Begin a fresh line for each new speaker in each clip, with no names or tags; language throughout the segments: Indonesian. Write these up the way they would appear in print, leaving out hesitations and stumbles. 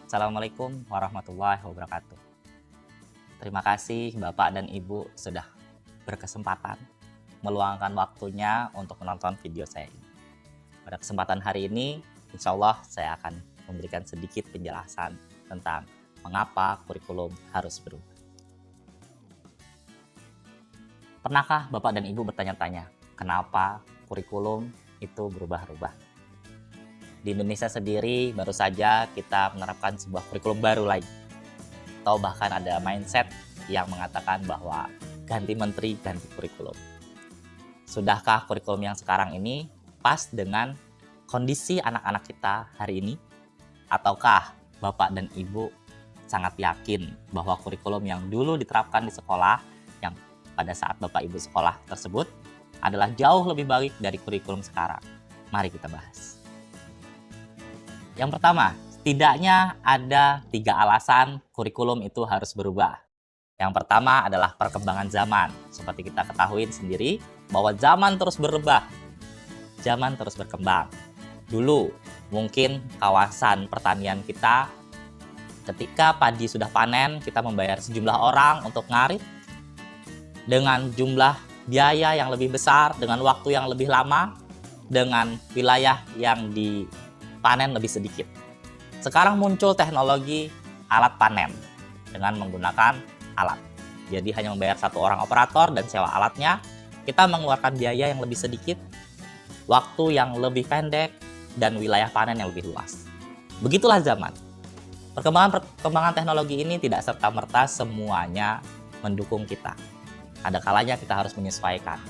Assalamualaikum warahmatullahi wabarakatuh. Terima kasih Bapak dan Ibu sudah berkesempatan meluangkan waktunya untuk menonton video saya ini. Pada kesempatan hari ini, insya Allah saya akan memberikan sedikit penjelasan tentang mengapa kurikulum harus berubah. Pernahkah Bapak dan Ibu bertanya-tanya, kenapa kurikulum itu berubah-ubah? Di Indonesia sendiri baru saja kita menerapkan sebuah kurikulum baru lagi. Atau bahkan ada mindset yang mengatakan bahwa ganti menteri, ganti kurikulum. Sudahkah kurikulum yang sekarang ini pas dengan kondisi anak-anak kita hari ini? Ataukah Bapak dan Ibu sangat yakin bahwa kurikulum yang dulu diterapkan di sekolah, yang pada saat Bapak Ibu sekolah tersebut, adalah jauh lebih baik dari kurikulum sekarang? Mari kita bahas. Yang pertama, setidaknya ada 3 alasan kurikulum itu harus berubah. Yang pertama adalah perkembangan zaman. Seperti kita ketahui sendiri bahwa zaman terus berubah, zaman terus berkembang. Dulu mungkin kawasan pertanian kita ketika padi sudah panen, kita membayar sejumlah orang untuk ngarit dengan jumlah biaya yang lebih besar, dengan waktu yang lebih lama, dengan wilayah yang dipanen lebih sedikit. Sekarang muncul teknologi alat panen dengan menggunakan alat. Jadi hanya membayar satu orang operator dan sewa alatnya, kita mengeluarkan biaya yang lebih sedikit, waktu yang lebih pendek, dan wilayah panen yang lebih luas. Begitulah zaman. Perkembangan teknologi ini tidak serta-merta semuanya mendukung kita. Ada kalanya kita harus menyesuaikan.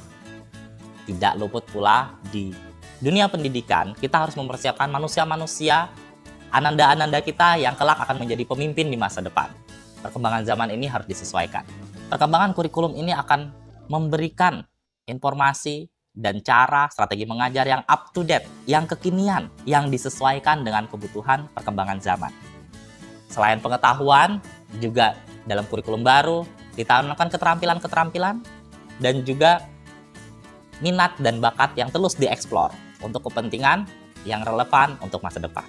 Tidak luput pula di dunia pendidikan, kita harus mempersiapkan manusia-manusia, ananda-ananda kita yang kelak akan menjadi pemimpin di masa depan. Perkembangan zaman ini harus disesuaikan. Perkembangan kurikulum ini akan memberikan informasi dan cara strategi mengajar yang up to date, yang kekinian, yang disesuaikan dengan kebutuhan perkembangan zaman. Selain pengetahuan, juga dalam kurikulum baru ditanamkan keterampilan-keterampilan dan juga minat dan bakat yang terus dieksplor untuk kepentingan yang relevan untuk masa depan.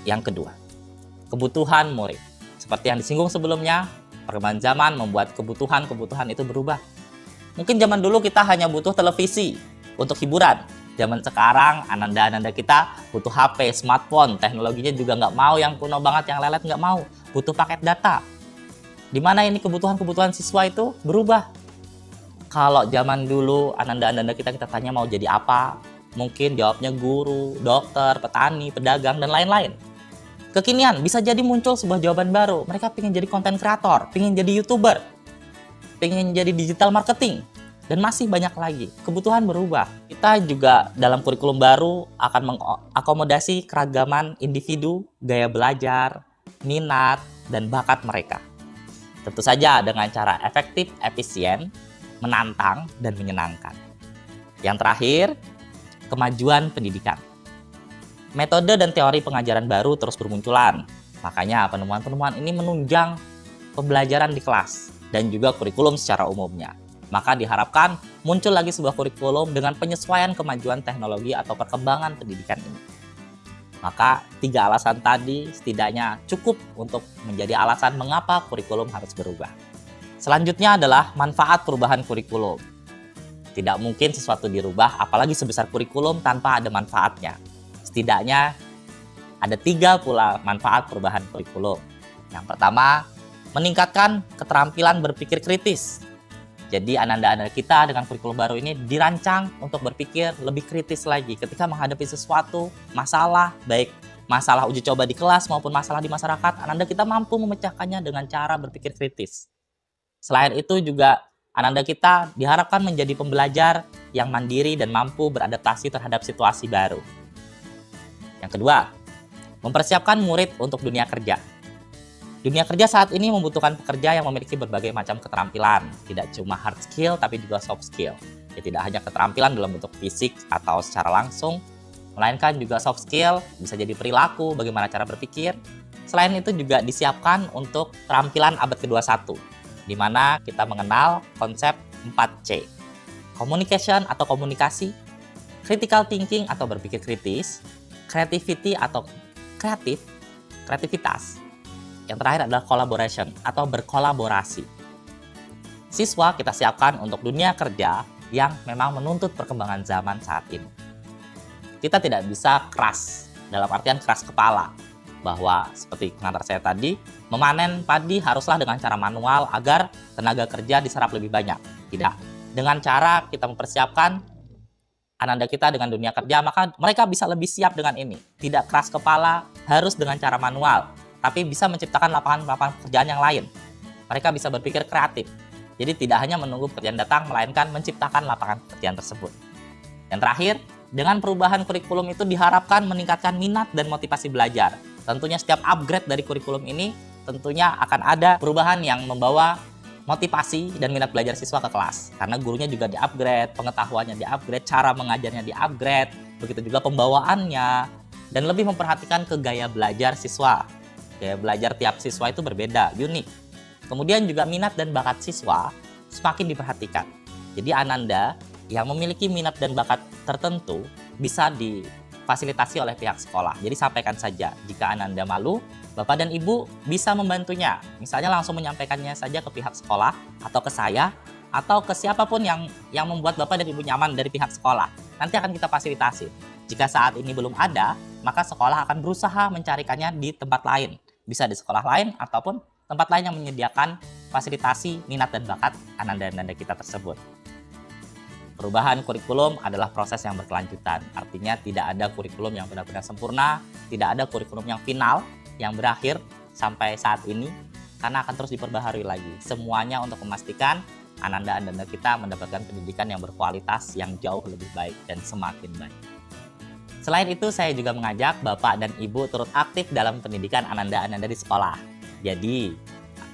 Yang kedua, kebutuhan murid. Seperti yang disinggung sebelumnya, perkembangan zaman membuat kebutuhan-kebutuhan itu berubah. Mungkin zaman dulu kita hanya butuh televisi untuk hiburan. Zaman sekarang, ananda-ananda kita butuh HP, smartphone, teknologinya juga nggak mau yang kuno banget, yang lelet nggak mau. Butuh paket data. Di mana ini kebutuhan-kebutuhan siswa itu berubah. Kalau zaman dulu, ananda-ananda kita tanya mau jadi apa, mungkin jawabnya guru, dokter, petani, pedagang, dan lain-lain. Kekinian bisa jadi muncul sebuah jawaban baru. Mereka pengen jadi konten kreator, pengen jadi YouTuber, pengen jadi digital marketing, dan masih banyak lagi. Kebutuhan berubah. Kita juga dalam kurikulum baru akan mengakomodasi keragaman individu, gaya belajar, minat, dan bakat mereka. Tentu saja dengan cara efektif, efisien, menantang, dan menyenangkan. Yang terakhir, kemajuan pendidikan. Metode dan teori pengajaran baru terus bermunculan. Makanya penemuan-penemuan ini menunjang pembelajaran di kelas dan juga kurikulum secara umumnya. Maka diharapkan muncul lagi sebuah kurikulum dengan penyesuaian kemajuan teknologi atau perkembangan pendidikan ini. Maka 3 alasan tadi setidaknya cukup untuk menjadi alasan mengapa kurikulum harus berubah. Selanjutnya adalah manfaat perubahan kurikulum. Tidak mungkin sesuatu dirubah, apalagi sebesar kurikulum tanpa ada manfaatnya. Setidaknya ada 3 pula manfaat perubahan kurikulum. Yang pertama, meningkatkan keterampilan berpikir kritis. Jadi ananda-ananda kita dengan kurikulum baru ini dirancang untuk berpikir lebih kritis lagi ketika menghadapi sesuatu masalah, baik masalah uji coba di kelas maupun masalah di masyarakat, ananda kita mampu memecahkannya dengan cara berpikir kritis. Selain itu juga ananda kita diharapkan menjadi pembelajar yang mandiri dan mampu beradaptasi terhadap situasi baru. Yang kedua, mempersiapkan murid untuk dunia kerja. Dunia kerja saat ini membutuhkan pekerja yang memiliki berbagai macam keterampilan, tidak cuma hard skill tapi juga soft skill. Ya, tidak hanya keterampilan dalam bentuk fisik atau secara langsung, melainkan juga soft skill, bisa jadi perilaku, bagaimana cara berpikir. Selain itu juga disiapkan untuk keterampilan abad ke-21, di mana kita mengenal konsep 4C. Communication atau komunikasi, critical thinking atau berpikir kritis, creativity atau kreatif, kreativitas. Yang terakhir adalah collaboration atau berkolaborasi. Siswa kita siapkan untuk dunia kerja yang memang menuntut perkembangan zaman saat ini. Kita tidak bisa keras, dalam artian keras kepala, bahwa seperti pengantar saya tadi, memanen padi haruslah dengan cara manual agar tenaga kerja diserap lebih banyak. Tidak. Dengan cara kita mempersiapkan ananda kita dengan dunia kerja, maka mereka bisa lebih siap dengan ini. Tidak keras kepala, harus dengan cara manual, tapi bisa menciptakan lapangan-lapangan pekerjaan yang lain. Mereka bisa berpikir kreatif. Jadi tidak hanya menunggu pekerjaan datang, melainkan menciptakan lapangan pekerjaan tersebut. Yang terakhir, dengan perubahan kurikulum itu diharapkan meningkatkan minat dan motivasi belajar. Tentunya setiap upgrade dari kurikulum ini tentunya akan ada perubahan yang membawa motivasi dan minat belajar siswa ke kelas. Karena gurunya juga di-upgrade, pengetahuannya di-upgrade, cara mengajarnya di-upgrade, begitu juga pembawaannya, dan lebih memperhatikan ke gaya belajar siswa. Gaya belajar tiap siswa itu berbeda, unik. Kemudian juga minat dan bakat siswa semakin diperhatikan. Jadi Ananda yang memiliki minat dan bakat tertentu bisa difasilitasi oleh pihak sekolah. Jadi sampaikan saja, jika Ananda malu, Bapak dan Ibu bisa membantunya. Misalnya langsung menyampaikannya saja ke pihak sekolah, atau ke saya, atau ke siapapun yang membuat Bapak dan Ibu nyaman dari pihak sekolah. Nanti akan kita fasilitasi. Jika saat ini belum ada, maka sekolah akan berusaha mencarikannya di tempat lain. Bisa di sekolah lain, ataupun tempat lain yang menyediakan fasilitasi minat dan bakat Ananda-Ananda kita tersebut. Perubahan kurikulum adalah proses yang berkelanjutan. Artinya tidak ada kurikulum yang benar-benar sempurna, tidak ada kurikulum yang final, yang berakhir sampai saat ini, karena akan terus diperbaharui lagi. Semuanya untuk memastikan Ananda-Ananda kita mendapatkan pendidikan yang berkualitas, yang jauh lebih baik dan semakin baik. Selain itu, saya juga mengajak Bapak dan Ibu turut aktif dalam pendidikan Ananda-Ananda di sekolah. Jadi,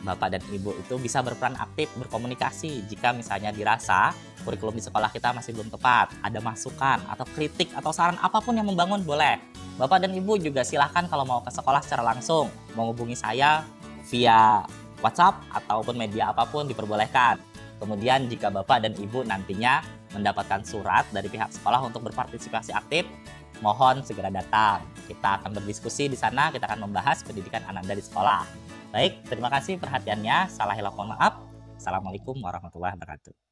Bapak dan Ibu itu bisa berperan aktif berkomunikasi jika misalnya dirasa kurikulum di sekolah kita masih belum tepat, ada masukan atau kritik atau saran apapun yang membangun boleh. Bapak dan Ibu juga silahkan kalau mau ke sekolah secara langsung, menghubungi saya via WhatsApp ataupun media apapun diperbolehkan. Kemudian jika Bapak dan Ibu nantinya mendapatkan surat dari pihak sekolah untuk berpartisipasi aktif, mohon segera datang. Kita akan berdiskusi di sana, kita akan membahas pendidikan Ananda di sekolah. Baik, terima kasih perhatiannya. Salah hilaf mohon maaf. Assalamualaikum warahmatullahi wabarakatuh.